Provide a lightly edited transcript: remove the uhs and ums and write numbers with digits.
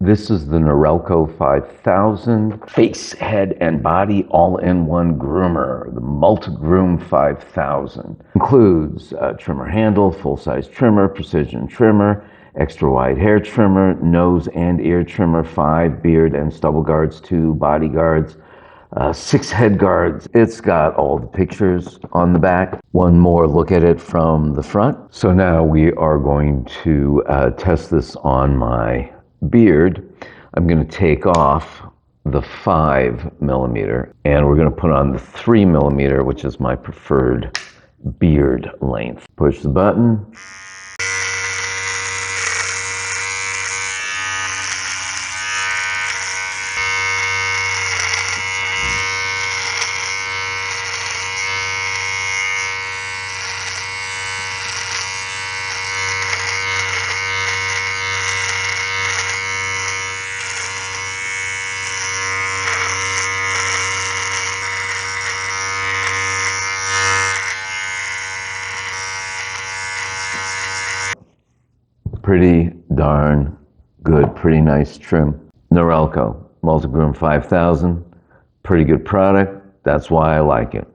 This is the Norelco 5000 face, head, and body all-in-one groomer. The Multigroom 5000 includes a trimmer handle, full-size trimmer, precision trimmer, extra wide hair trimmer, nose and ear trimmer, 5 beard and stubble guards, 2 body guards, 6 head guards. It's got all the pictures on the back. One more look at it from the front. So now we are going to test this on my beard. I'm going to take off the 5mm and we're going to put on the 3mm, which is my preferred beard length. Push the button. Pretty darn good, pretty nice trim. Norelco Multigroom 5000, pretty good product. That's why I like it.